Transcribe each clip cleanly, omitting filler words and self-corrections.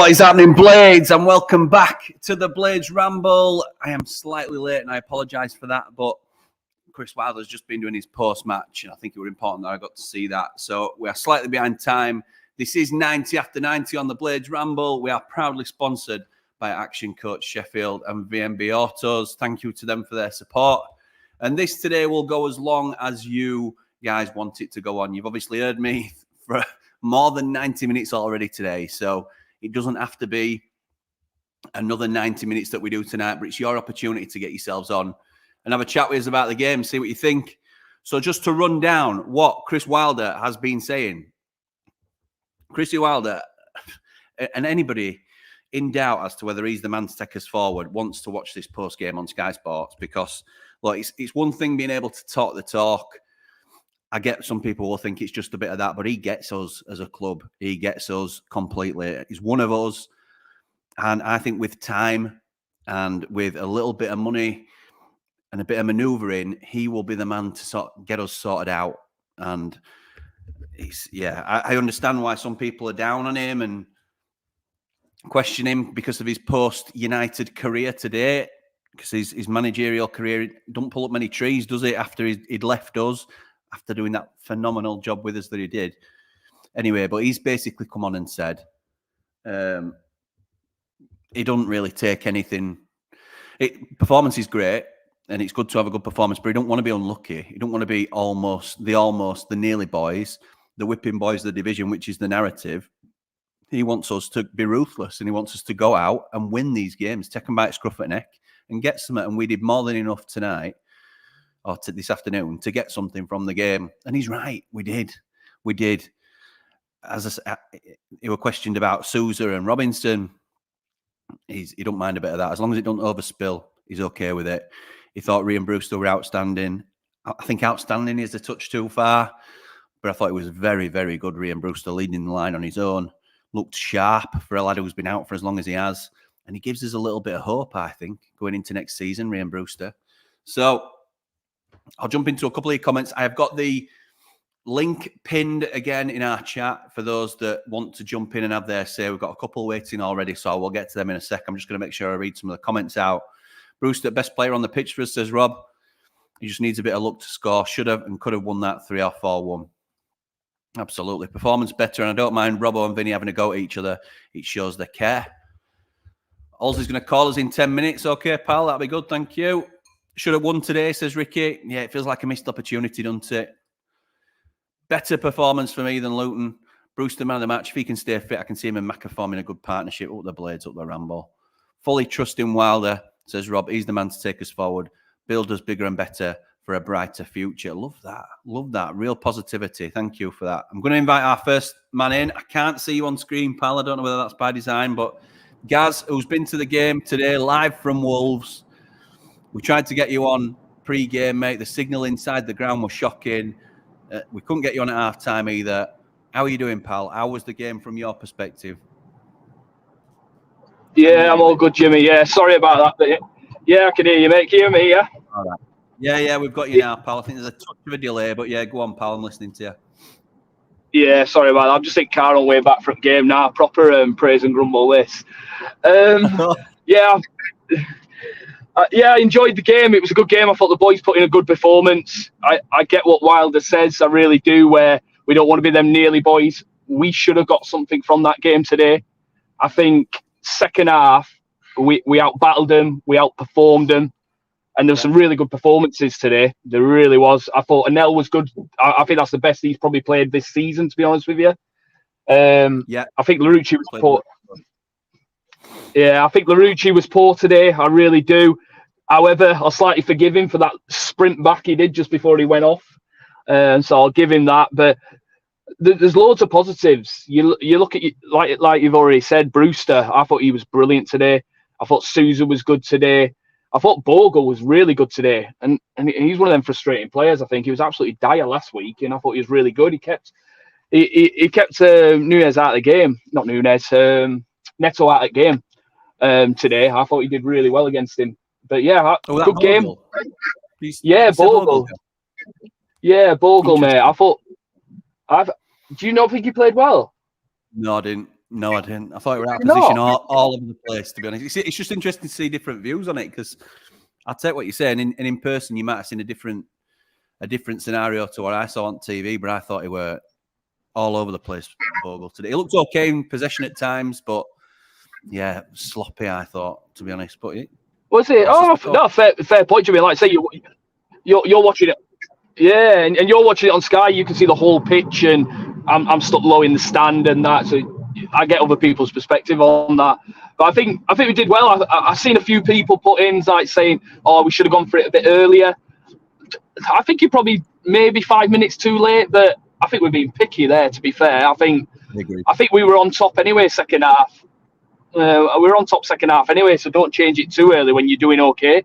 What is happening, Blades? And welcome back to the Blades Ramble. I am slightly late and I apologise for that, but Chris Wilder's just been doing his post-match and I think it was important that I got to see that. So we are slightly behind time. This is 90 after 90 on the Blades Ramble. We are proudly sponsored by Action Coach Sheffield and VMB Autos. Thank you to them for their support. And this today will go as long as you guys want it to go on. You've obviously heard me for more than 90 minutes already today, so it doesn't have to be another 90 minutes that we do tonight, but it's your opportunity to get yourselves on and have a chat with us about the game, see what you think. So just to run down what Chris Wilder has been saying. Chrissy Wilder, and anybody in doubt as to whether he's the man to take us forward, wants to watch this post-game on Sky Sports because, look, it's one thing being able to talk the talk. I get some people will think it's just a bit of that, but he gets us as a club. He gets us completely. He's one of us. And I think with time and with a little bit of money and a bit of manoeuvring, he will be the man to get us sorted out. And I understand why some people are down on him and question him because of his post-United career today, because his managerial career don't pull up many trees, does it, after he'd left us, after doing that phenomenal job with us that he did. Anyway, but he's basically come on and said he doesn't really take anything. Performance is great, and it's good to have a good performance, but he don't want to be unlucky. He don't want to be the nearly boys, the whipping boys of the division, which is the narrative. He wants us to be ruthless, and he wants us to go out and win these games, take them by the scruff of the neck, and get something. And we did more than enough tonight, or this afternoon, to get something from the game. And he's right. We did. As he were questioned about Sousa and Robinson. He don't mind a bit of that. As long as it don't overspill, he's okay with it. He thought Ryan Brewster were outstanding. I think outstanding is a touch too far, but I thought it was very, very good. Ryan Brewster leading the line on his own. Looked sharp for a lad who's been out for as long as he has. And he gives us a little bit of hope, I think, going into next season, Ryan Brewster. So I'll jump into a couple of comments. I have got the link pinned again in our chat for those that want to jump in and have their say. We've got a couple waiting already, so we'll get to them in a sec. I'm just going to make sure I read some of the comments out. Brewster, best player on the pitch for us, says Rob. He just needs a bit of luck to score. Should have and could have won that 3 or 4-1. Absolutely. Performance better, and I don't mind Robbo and Vinny having a go at each other. It shows they care. Olsey's going to call us in 10 minutes. Okay, pal, that'll be good. Thank you. Should have won today, says Ricky. Yeah, it feels like a missed opportunity, doesn't it? Better performance for me than Luton. Brewster, man of the match. If he can stay fit, I can see him and Macca forming a good partnership. Up the Blades, up the Ramble. Fully trusting Wilder, says Rob. He's the man to take us forward. Build us bigger and better for a brighter future. Love that. Love that. Real positivity. Thank you for that. I'm going to invite our first man in. I can't see you on screen, pal. I don't know whether that's by design, but Gaz, who's been to the game today, live from Wolves. We tried to get you on pre-game, mate. The signal inside the ground was shocking. We couldn't get you on at half-time either. How are you doing, pal? How was the game from your perspective? Yeah, I'm all good, Jimmy. Yeah, sorry about that. Yeah, I can hear you, mate. Can you hear me, yeah? All right. Yeah, we've got you now, pal. I think there's a touch of a delay, but yeah, go on, pal. I'm listening to you. Yeah, sorry about that. I'm just in car on way back from game now. Proper praise and grumble this. Yeah, I enjoyed the game. It was a good game. I thought the boys put in a good performance. I get what Wilder says. I really do, where we don't want to be them nearly boys. We should have got something from that game today. I think second half, we out-battled them. We outperformed them. And there were some really good performances today. There really was. I thought Anel was good. I think that's the best he's probably played this season, to be honest with you. I think Larucci was poor. Yeah, I think Larucci was poor today. I really do. However, I'll slightly forgive him for that sprint back he did just before he went off. So I'll give him that. But there's loads of positives. You look at, like you've already said, Brewster. I thought he was brilliant today. I thought Sousa was good today. I thought Bogle was really good today. And he's one of them frustrating players, I think. He was absolutely dire last week, and I thought he was really good. He kept Nunez out of the game. Not Nunez, Neto out of the game today. I thought he did really well against him. But yeah, good game. Yeah, Bogle. Yeah, Bogle, mate. Do you not think he played well? No, I didn't. No, I didn't. I thought we were out of No. position all over the place, to be honest. It's just interesting to see different views on it, because I'll take what you're saying. And in person, you might have seen a different scenario to what I saw on TV, but I thought he were all over the place, Bogle, today. He looked okay in possession at times, but yeah, sloppy, I thought, to be honest. But was it? Oh, no, fair point, Jimmy. Like I say, you're watching it. Yeah, and you're watching it on Sky. You can see the whole pitch, and I'm stuck low in the stand and that. So I get other people's perspective on that. But I think we did well. I've seen a few people put in like saying, "Oh, we should have gone for it a bit earlier." I think you're probably maybe 5 minutes too late, but I think we're being picky there. To be fair, I think we were on top anyway. Second half, we were on top second half anyway. So don't change it too early when you're doing okay.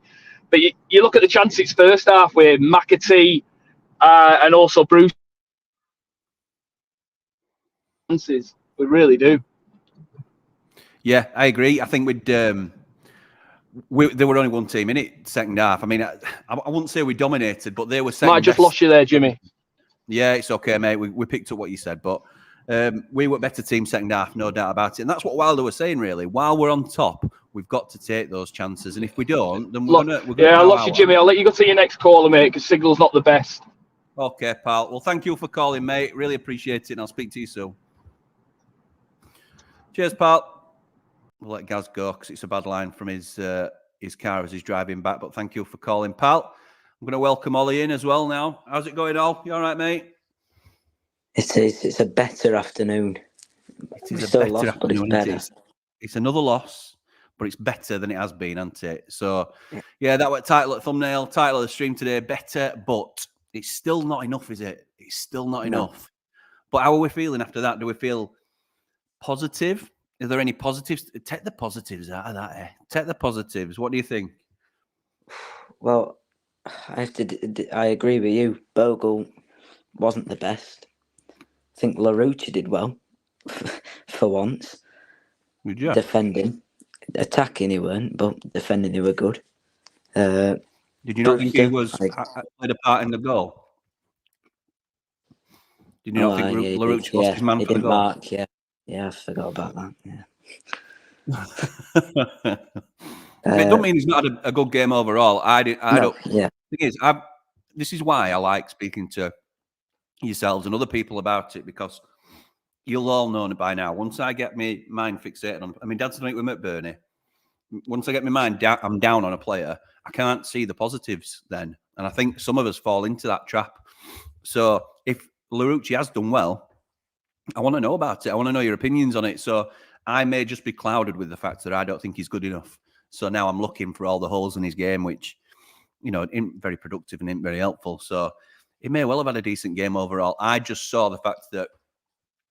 But you look at the chances first half with McAtee and also Bruce. Chances, we really do. Yeah, I agree. I think there were only one team in it second half. I mean, I wouldn't say we dominated, but they were second. Might just lost you there, Jimmy. Yeah, it's okay, mate. We picked up what you said, but we were better team second half, no doubt about it. And that's what Wilder was saying, really. While we're on top, we've got to take those chances, and if we don't, then we're gonna. Yeah, I lost you, Jimmy. I'll let you go to your next caller, mate, because signal's not the best. Okay, pal. Well, thank you for calling, mate. Really appreciate it, and I'll speak to you soon. Cheers, pal. We'll let Gaz go because it's a bad line from his car as he's driving back. But thank you for calling, pal. I'm going to welcome Ollie in as well now. How's it going, Ol? You all right, mate? It is. It's a better afternoon. It is a better afternoon. It's another loss, but it's better than it has been, hasn't it? So, yeah, that was title at thumbnail, title of the stream today. Better, but it's still not enough, is it? It's still not enough. But how are we feeling after that? Do we feel positive? Are there any positives? Take the positives out of that. Eh? Take the positives. What do you think? Well, I agree with you. Bogle wasn't the best. I think Larouche did well for once. Good job. Defending, attacking he weren't, but defending he were good. Did you not think he played a part in the goal? Did you not think Larouche lost his man for the goal? Mark, yeah, I forgot about that. Yeah. It doesn't mean he's not had a good game overall. I don't. Yeah. The thing is, this is why I like speaking to yourselves and other people about it, because you'll all know by now. Once I get my mind fixated on, I mean, Dad's done it with McBurney. Once I get my mind down, I'm down on a player. I can't see the positives then, and I think some of us fall into that trap. So if Larouche has done well, I want to know about it. I want to know your opinions on it. So I may just be clouded with the fact that I don't think he's good enough. So now I'm looking for all the holes in his game, which, isn't very productive and isn't very helpful. So he may well have had a decent game overall. I just saw the fact that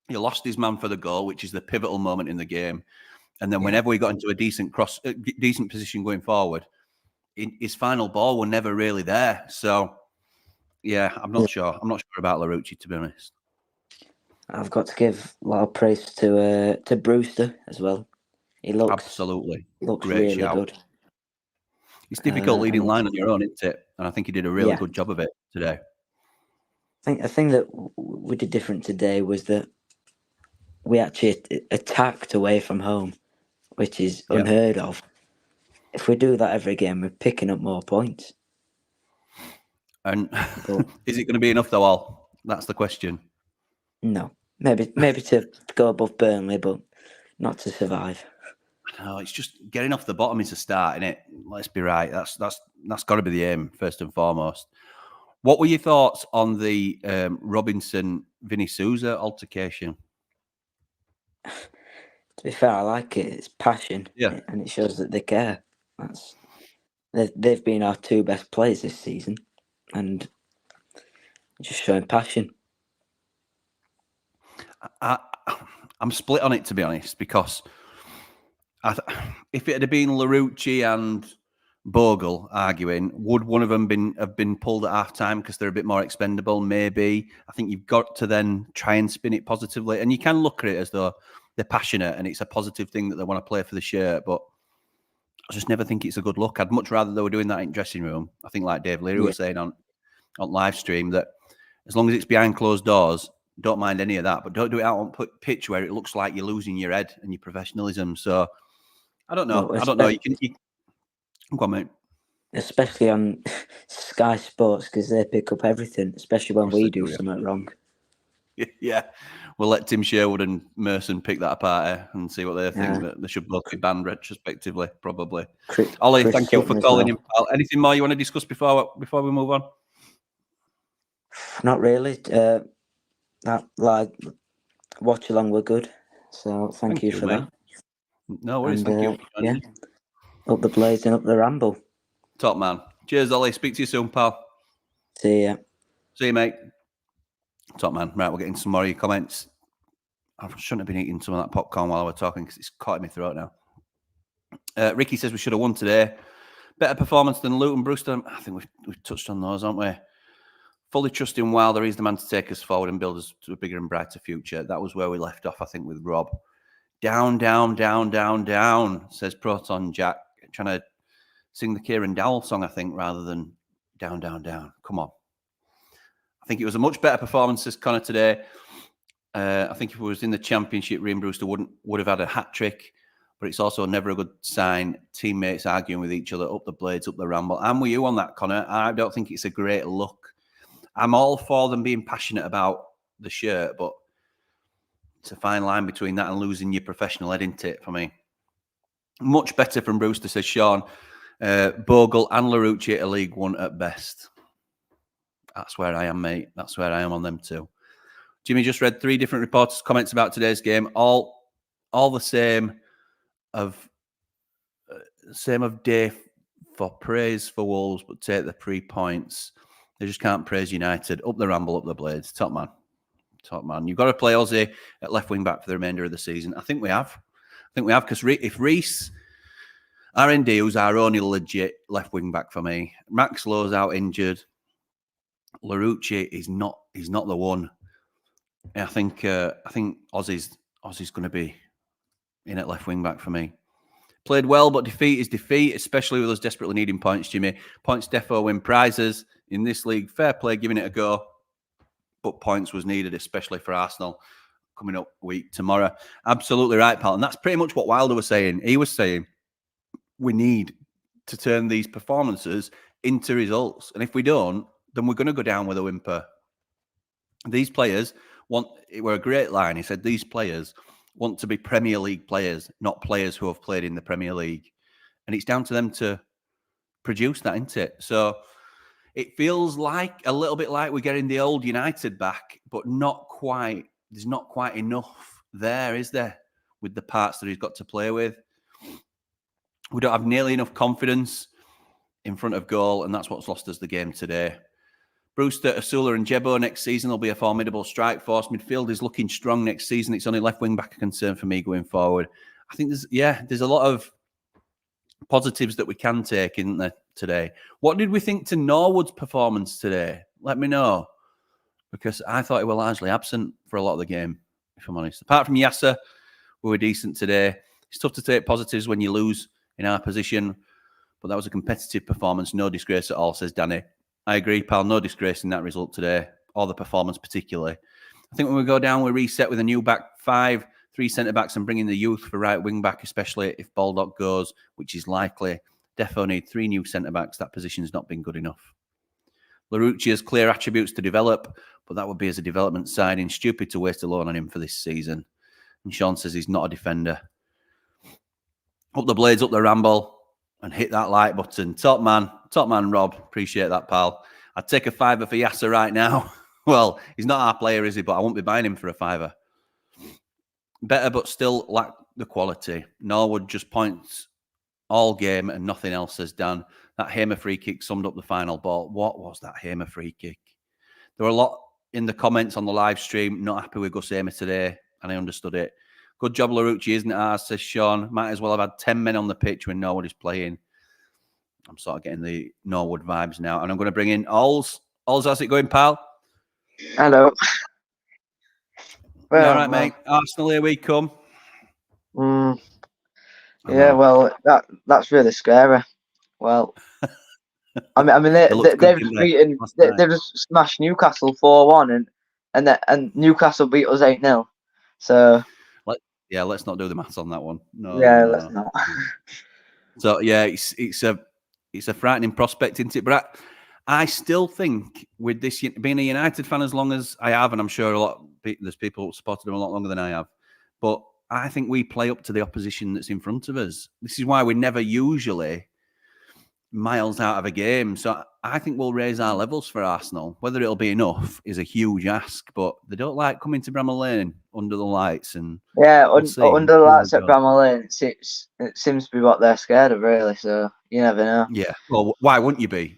he lost his man for the goal, which is the pivotal moment in the game. And then whenever we got into a decent position going forward, his final ball were never really there. So, yeah, I'm not sure. I'm not sure about Larouche, to be honest. I've got to give a lot of praise to Brewster as well. He looks great, really good. It's difficult leading line on your own, isn't it? And I think he did a really good job of it today. I think the thing that we did different today was that we actually attacked away from home, which is unheard of. If we do that every game, we're picking up more points. And is it going to be enough, though, Al? That's the question. No. Maybe to go above Burnley, but not to survive. No, it's just getting off the bottom is a start, innit? Let's be right. That's got to be the aim, first and foremost. What were your thoughts on the Robinson-Vinny Souza altercation? To be fair, I like it. It's passion, and it shows that they care. They've been our two best players this season, and just showing passion. I'm split on it, to be honest, because if it had been Larouche and Bogle arguing, would one of them have been pulled at half time because they're a bit more expendable? Maybe. I think you've got to then try and spin it positively, and you can look at it as though they're passionate and it's a positive thing that they want to play for the shirt, but I just never think it's a good look. I'd much rather they were doing that in dressing room. I think, like Dave Leary was saying on live stream, that as long as it's behind closed doors, Don't mind any of that, but don't do it out on pitch where it looks like you're losing your head and your professionalism. So I don't know. Well, I don't know. You go on, mate. Especially on Sky Sports, because they pick up everything, especially when we do something wrong. Yeah, we'll let Tim Sherwood and Merson pick that apart and see what they think. That they should both be banned retrospectively, probably. Ollie, thank you for calling in, pal. Anything more you want to discuss before we move on? Not really. That watch along were good, so thank you for that. No worries. Thank you. Yeah, up the Blades and up the Ramble. Top man. Cheers, Ollie. Speak to you soon, pal. See ya. See you, mate. Top man. Right, we're getting some more of your comments. I shouldn't have been eating some of that popcorn while I was talking because it's caught in my throat now. Ricky says we should have won today. Better performance than Luton Brewster. I think we've touched on those, haven't we? Fully trusting Wilder, he's the man to take us forward and build us to a bigger and brighter future. That was where we left off, I think, with Rob. Down, down, down, down, down, says Proton Jack. Trying to sing the Kieran Dowell song, I think, rather than down, down, down. Come on. I think it was a much better performance as Connor today. I think if it was in the Championship, Rian Brewster would have had a hat-trick, but it's also never a good sign. Teammates arguing with each other, up the Blades, up the Ramble. I'm with you on that, Connor. I don't think it's a great look. I'm all for them being passionate about the shirt, but it's a fine line between that and losing your professional head, isn't it, for me? Much better from Brewster, says Sean. Bogle and Larouci at a League One at best. That's where I am, mate. That's where I am on them too. Jimmy just read 3 different reporters' comments about today's game. All the same of day for praise for Wolves, but take the 3 points. They just can't praise United. Up the Ramble, up the Blades. Top man. Top man. You've got to play Ozzy at left wing back for the remainder of the season. I think we have. Because if Reece, RND, who's our only legit left wing back for me, Max Lowe's out injured. Larouci is not the one. I think Ozzy's going to be in at left wing back for me. Played well, but defeat is defeat, especially with us desperately needing points, Jimmy. Points defo win prizes in this league. Fair play, giving it a go. But points was needed, especially for Arsenal coming up week tomorrow. Absolutely right, pal. And that's pretty much what Wilder was saying. He was saying we need to turn these performances into results. And if we don't, then we're going to go down with a whimper. These players it were a great line. He said, these players want to be Premier League players, not players who have played in the Premier League. And it's down to them to produce that, isn't it? So it feels like a little bit like we're getting the old United back, but not quite. There's not quite enough there, is there, with the parts that he's got to play with? We don't have nearly enough confidence in front of goal, and that's what's lost us the game today. Brewster, Asula and Jebo next season will be a formidable strike force. Midfield is looking strong next season. It's only left wing back a concern for me going forward. I think there's a lot of positives that we can take, isn't there, today? What did we think to Norwood's performance today? Let me know, because I thought he was largely absent for a lot of the game, if I'm honest. Apart from Yasser, we were decent today. It's tough to take positives when you lose in our position, but that was a competitive performance. No disgrace at all, says Danny. I agree, pal. No disgrace in that result today, or the performance particularly. I think when we go down, we reset with a new back 5, 3 centre-backs and bring in the youth for right wing-back, especially if Baldock goes, which is likely. Defo need 3 new centre-backs. That position's not been good enough. Larouci has clear attributes to develop, but that would be as a development signing. Stupid to waste a loan on him for this season. And Sean says he's not a defender. Up the Blades, up the Ramble, and hit that like button. Top man, Rob. Appreciate that, pal. I'd take a £5 for Yasser right now. Well, he's not our player, is he? But I won't be buying him for a £5. Better, but still lack the quality. Norwood just points all game and nothing else, says Dan. That Hamer free kick summed up the final ball. What was that Hamer free kick? There were a lot in the comments on the live stream not happy with Gus Hamer today, and I understood it. Good job, Larouci, isn't it ours, says Sean. Might as well have had 10 men on the pitch when Norwood is playing. I'm sort of getting the Norwood vibes now. And I'm going to bring in Ols. Ols, how's it going, pal? Hello. Well, all right, mate. Arsenal, here we come. Yeah, well, that's really scary. Well, I mean, they've just smashed Newcastle 4-1, and Newcastle beat us 8-0. So let's not do the maths on that one. No, let's not. So yeah, it's a frightening prospect, isn't it? But I still think with this being a United fan as long as I have, and I'm sure there's people who supported them a lot longer than I have, but I think we play up to the opposition that's in front of us. This is why we're never usually miles out of a game. So I think we'll raise our levels for Arsenal. Whether it'll be enough is a huge ask, but they don't like coming to Bramall Lane under the lights. And under the lights at Bramall Lane, it seems to be what they're scared of, really. So you never know. Yeah. Well, why wouldn't you be?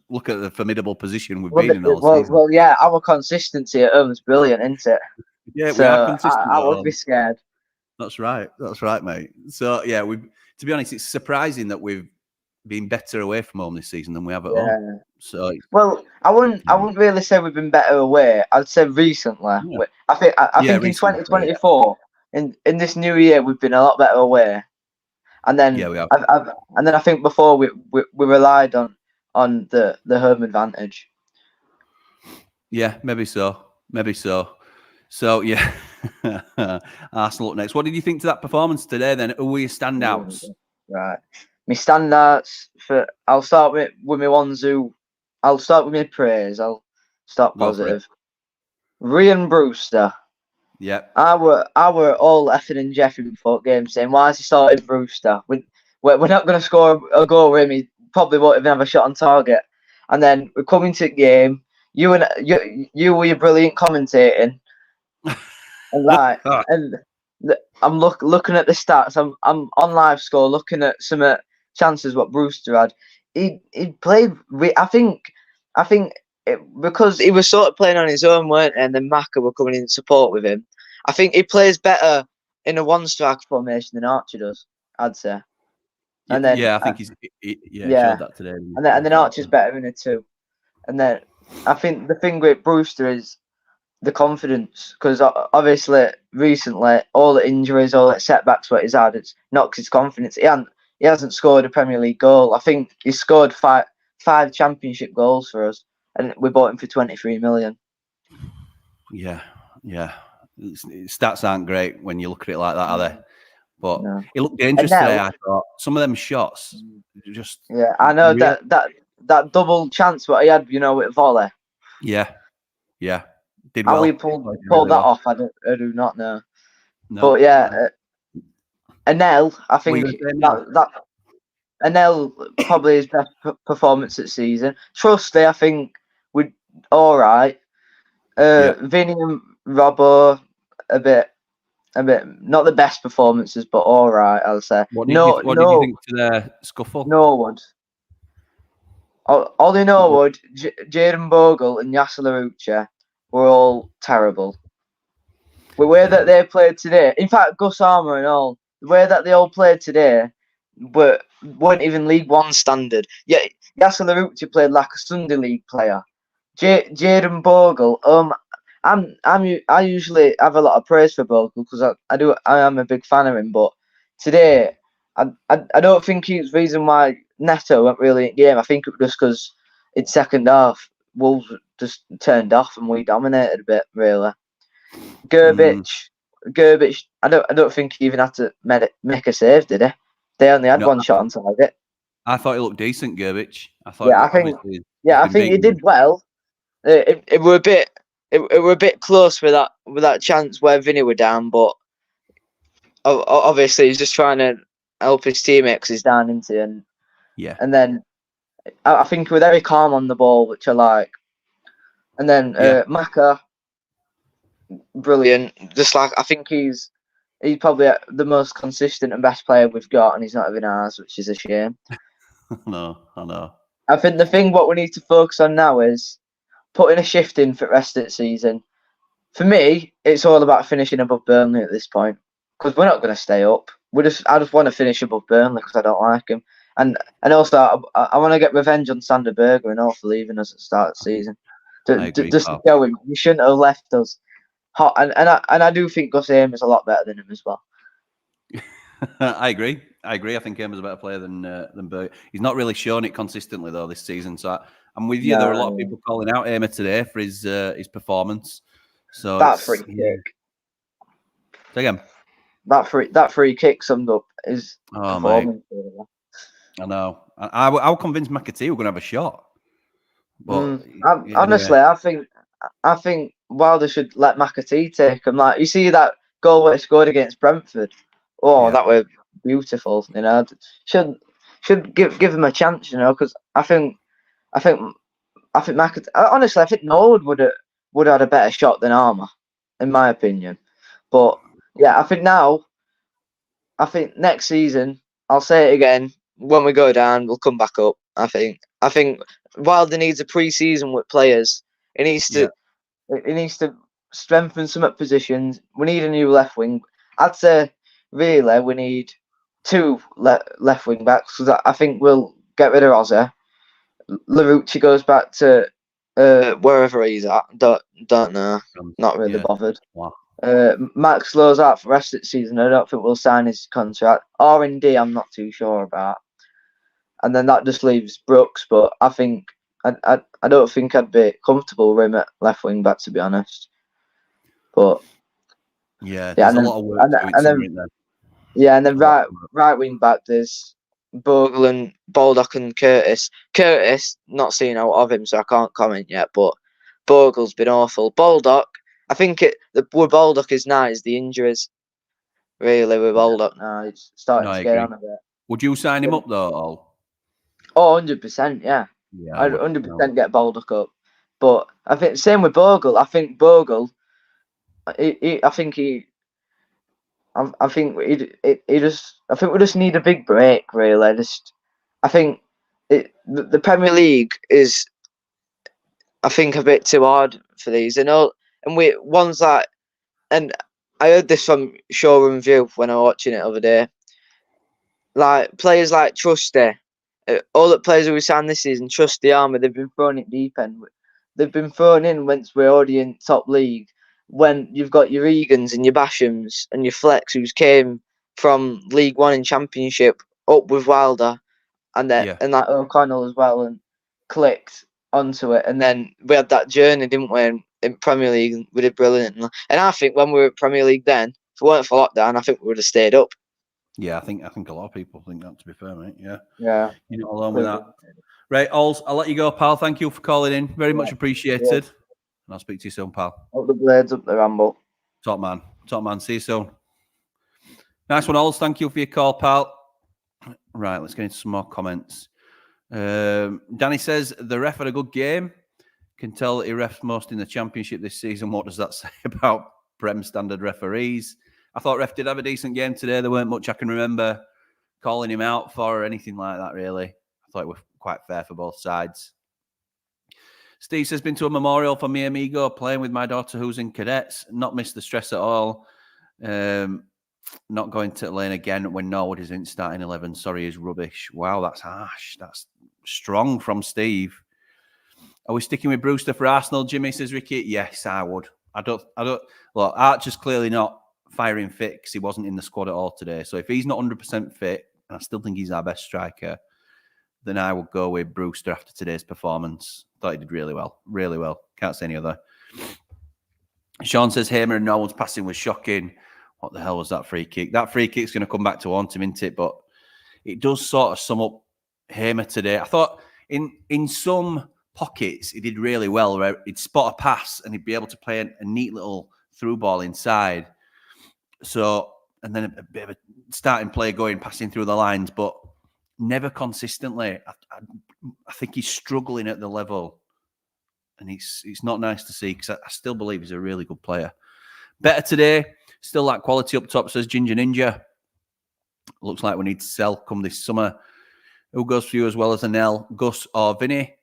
Look at the formidable position we've been in all season. Well, yeah, our consistency at home is brilliant, isn't it? Yeah, so we are consistent. I would be scared. That's right, mate. So yeah, to be honest, it's surprising that we've been better away from home this season than we have at home. So I wouldn't really say we've been better away. I'd say recently. Yeah. I think in 2024, in this new year, we've been a lot better away. And then we have. And then I think before we relied on the home advantage. Yeah, maybe so. So yeah, Arsenal up next. What did you think to that performance today? Then, who were your standouts? Right, my standouts I'll start with my ones who. I'll start with my praise. I'll start positive. Ryan Brewster. Yeah. I were all effing and jeffing before game saying, why is he starting Brewster? We're not going to score a goal with him. He probably won't even have a shot on target. And then we're coming to the game. You were your brilliant commentating. And I'm looking at the stats. I'm on live score looking at some chances what Brewster had. He played. I think because he was sort of playing on his own, weren't he? And then Maka were coming in support with him. I think he plays better in a one-strike formation than Archer does, I'd say. And then I think he's showed that today. And then Archer's better in a two. And then I think the thing with Brewster is the confidence, because obviously recently all the injuries, all the setbacks what he's had, it's knocked his confidence. He hasn't scored a Premier League goal. I think he scored five Championship goals for us, and we bought him for 23 million. Yeah. Stats aren't great when you look at it like that, are they? But it looked dangerous today. I thought some of them shots just. Yeah, I know that double chance what he had, with volley. Yeah. Did how well. we pulled that off, I do not know. But yeah, Anel, I think that Anel probably his best performance at season. Trusty, I think we're all right. Vinny and Robbo, a bit not the best performances, but all right, I'll say. What did you think to their scuffle? Norwood. Ollie Norwood, Jaden Bogle, and Yasser Larouche were all terrible. The way that they played today, in fact, Gus Armour and all, the way that they all played today weren't even League One standard. Yeah, Yasser Larouche played like a Sunday League player. Jaden Bogle, I usually have a lot of praise for Bogle because I am a big fan of him, but today I don't think he's the reason why Neto went really in game. I think it was just because in second half Wolves just turned off and we dominated a bit, really. Gerbic, I don't think he even had to make a save, did he? They only had one shot on target. I thought he looked decent, Gerbic. I think he did well. It were a bit close with that chance where Vinny were down, but obviously he's just trying to help his teammates. He's down into and then I think he was very calm on the ball, which I like. And then Maka, brilliant. Just like I think he's probably the most consistent and best player we've got, and he's not even ours, which is a shame. No, I know. I think the thing what we need to focus on now is putting a shift in for the rest of the season. For me, it's all about finishing above Burnley at this point because we're not going to stay up. I just want to finish above Burnley because I don't like him, and also I want to get revenge on Sander Berger and all for leaving us at the start of the season. Just to go him, he shouldn't have left us. And I do think Gus Aim is a lot better than him as well. I agree. I think Aim is a better player than Berger. He's not really shown it consistently though this season, so I'm with you. There were a lot of people calling out Hamer today for his performance. So that free kick. Say again. That free kick summed up his performance. Mate. I know. I was convinced McAtee were going to have a shot. But honestly, anyway. I think Wilder should let McAtee take him. Like, you see that goal where he scored against Brentford. Oh, that was beautiful. You know, should give him a chance. You know, because I think McAtee. Honestly, I think Norwood would have had a better shot than Armour, in my opinion. But yeah, I think next season, I'll say it again. When we go down, we'll come back up. I think Wilder needs a pre-season with players. He needs to strengthen some positions. We need a new left wing. I'd say really we need 2 left wing backs, because I think we'll get rid of Ozzy. Larouci goes back to wherever he's at. Don't know. Not really bothered. Wow. Max Lowe's out for the rest of the season. I don't think we'll sign his contract. R&D, I'm not too sure about. And then that just leaves Brooks, but I think I don't think I'd be comfortable with him at left wing back, to be honest. But there's a lot of work to it. And then right wing back, there's Bogle and Baldock and Curtis. Curtis, not seen out of him, so I can't comment yet. But Bogle's been awful. Baldock, I think with Baldock is now is the injuries. Really, with Baldock now, it's starting to get on a bit. Would you sign him up though, Al? Oh, 100%, yeah. I'd 100% get Baldock up. But I think same with Bogle. I think Bogle, I think we just need a big break, really. I think the Premier League is, I think, a bit too hard for these. And I heard this from Showroom View when I was watching it the other day. Like, players like Trusty, all the players who we signed this season, Trusty, Armour, they've been thrown at deep end. They've been thrown in once we're already in top league. When you've got your Egans and your Bashams and your Flex, who came from League One and Championship up with Wilder, and like O'Connell as well, and clicked onto it. And then we had that journey, didn't we, in Premier League, and we did brilliant. And I think when we were at Premier League then, if it weren't for lockdown, I think we would have stayed up. Yeah, I think a lot of people think that, to be fair, mate. Yeah. Yeah. You're not alone with that. Right, Alls, I'll let you go, pal. Thank you for calling in. Very much appreciated. Yeah. And I'll speak to you soon, pal. Up the blades, up the Ramble. Top man. Top man. See you soon. Nice one, Alls. Thank you for your call, pal. Right, let's get into some more comments. Danny says, the ref had a good game. Can tell that he refs most in the Championship this season. What does that say about Prem standard referees? I thought ref did have a decent game today. There weren't much I can remember calling him out for or anything like that, really. I thought it was quite fair for both sides. Steve says, been to a memorial for mi amigo, playing with my daughter who's in cadets. Not missed the stress at all. Not going to lane again when Norwood is in starting 11. Sorry, is rubbish. Wow, that's harsh. That's strong from Steve. Are we sticking with Brewster for Arsenal, Jimmy, says Ricky? Yes, I would. I don't. Look, Archer's clearly not firing fit because he wasn't in the squad at all today. So if he's not 100% fit, and I still think he's our best striker, then I would go with Brewster after today's performance. Thought he did really well. Really well. Can't say any other. Sean says Hamer and Norwood's passing was shocking. What the hell was that free kick? That free kick's going to come back to haunt him, isn't it? But it does sort of sum up Hamer today. I thought in some pockets he did really well, where he'd spot a pass and he'd be able to play a neat little through ball inside. So, and then a bit of a starting play going, passing through the lines, but never consistently. I think he's struggling at the level, and it's not nice to see because I still believe he's a really good player. Better today, still that quality up top, says Ginger Ninja. Looks like we need to sell come this summer. Who goes for you as well as Anel, Gus or Vinny?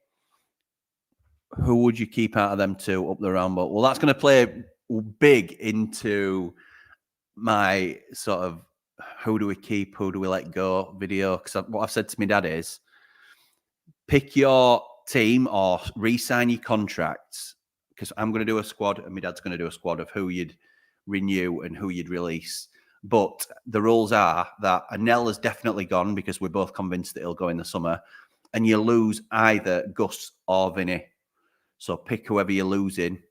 Who would you keep out of them two up the Ramble? Well, that's going to play big into my sort of who do we keep, who do we let go video. Because what I've said to my dad is pick your team or re-sign your contracts, because I'm going to do a squad and my dad's going to do a squad of who you'd renew and who you'd release. But the rules are that Anel has definitely gone because we're both convinced that he'll go in the summer. and you lose either Gus or Vinny. So pick whoever you're losing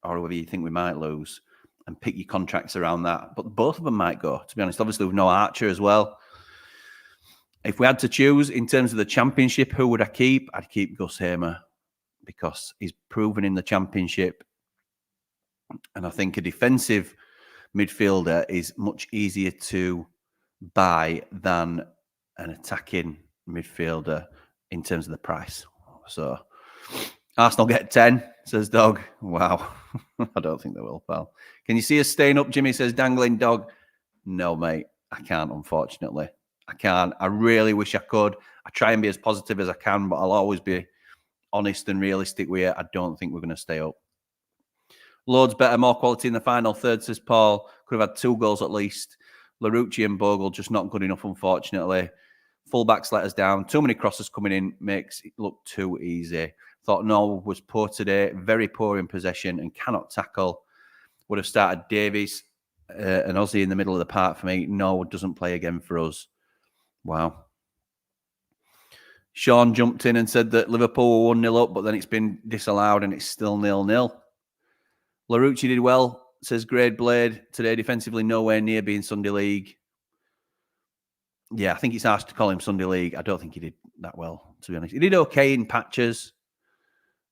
or whoever you think we might lose and pick your contracts around that. But both of them might go, to be honest. Obviously, with no Archer as well. If we had to choose in terms of the championship, who would I keep? I'd keep Gus Hamer because he's proven in the championship. And I think a defensive midfielder is much easier to buy than an attacking midfielder in terms of the price. So Arsenal get 10, says Dog. Wow. I don't think they will, pal. Can you see us staying up? Jimmy says, dangling Dog. No, mate. I can't, unfortunately. I can't. I really wish I could. I try and be as positive as I can, but I'll always be honest and realistic with it. I don't think we're going to stay up. Loads better, more quality in the final third, says Paul. Could have had 2 goals at least. Larouci and Bogle just not good enough, unfortunately. Fullbacks let us down. Too many crosses coming in makes it look too easy. Thought Norwood was poor today. Very poor in possession and cannot tackle. Would have started Davies and Ozzy in the middle of the park for me. Norwood doesn't play again for us. Wow. Sean jumped in and said that Liverpool were 1-0 up, but then it's been disallowed and it's still 0-0. Larouci did well, says Grade Blade. Today, defensively, nowhere near being Sunday League. Yeah, I think it's harsh to call him Sunday League. I don't think he did that well, to be honest. He did okay in patches.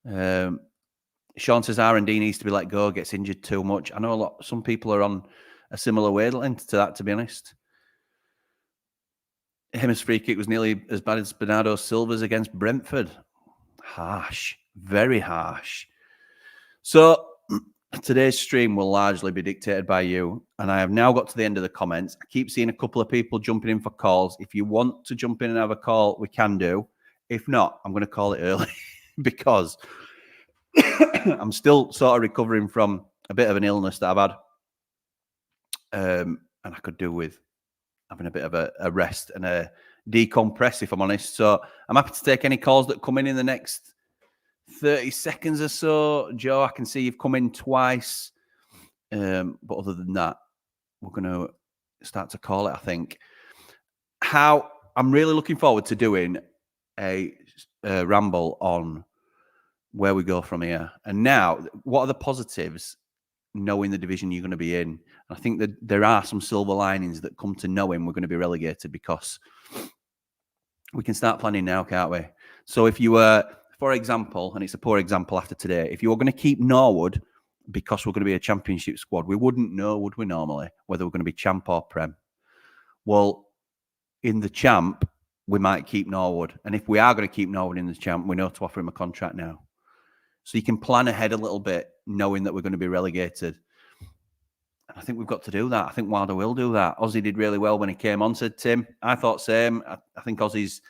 Sean says R&D needs to be let go, gets injured too much. I know some people are on a similar wavelength to that, to be honest. His free kick was nearly as bad as Bernardo Silva's against Brentford. Harsh. Very harsh. So today's stream will largely be dictated by you. And I have now got to the end of the comments. I keep seeing a couple of people jumping in for calls. If you want to jump in and have a call, we can do. If not, I'm going to call it early because I'm still sort of recovering from a bit of an illness that I've had. And I could do with having a bit of a rest and a decompress, if I'm honest. So I'm happy to take any calls that come in the next 30 seconds or so. Joe, I can see you've come in twice. But other than that, we're going to start to call it, I think. I'm really looking forward to doing a ramble on where we go from here. And now, what are the positives knowing the division you're going to be in? I think that there are some silver linings that come to knowing we're going to be relegated because we can start planning now, can't we? So if you were, for example, and it's a poor example after today, if you were going to keep Norwood because we're going to be a championship squad, we wouldn't know, would we, normally, whether we're going to be champ or prem? Well, in the champ, we might keep Norwood. And if we are going to keep Norwood in the champ, we know to offer him a contract now. So you can plan ahead a little bit, knowing that we're going to be relegated. And I think we've got to do that. I think Wilder will do that. Ozzy did really well when he came on, said Tim. I thought same. I think Ozzy's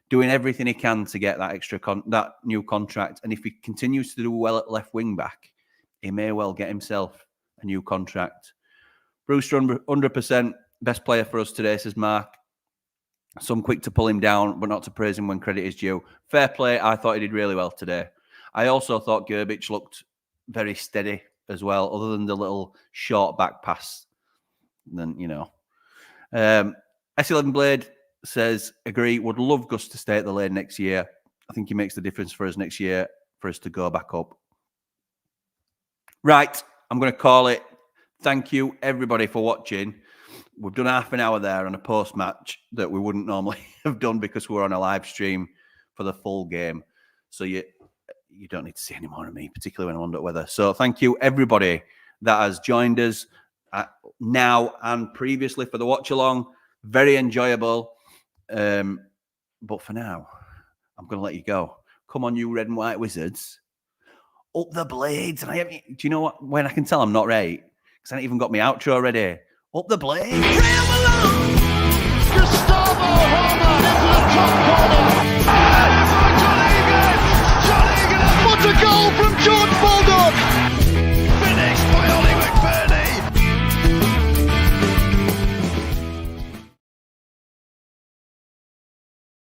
doing everything he can to get that that new contract. And if he continues to do well at left wing back, he may well get himself a new contract. Brewster, 100% best player for us today, says Mark. Some quick to pull him down, but not to praise him when credit is due. Fair play. I thought he did really well today. I also thought Gerbic looked very steady as well, other than the little short back pass. Then, you know. S11 Blade says, agree, would love Gus to stay at the lane next year. I think he makes the difference for us next year for us to go back up. Right, I'm going to call it. Thank you, everybody, for watching. We've done half an hour there on a post-match that we wouldn't normally have done because we're on a live stream for the full game. So you don't need to see any more of me, particularly when I'm under weather. So thank you, everybody that has joined us now and previously for the watch-along. Very enjoyable. But for now, I'm going to let you go. Come on, you red and white wizards. Up the blades. And do you know what? When I can tell I'm not right? Because I haven't even got my outro ready. Up the blades. Ramble on.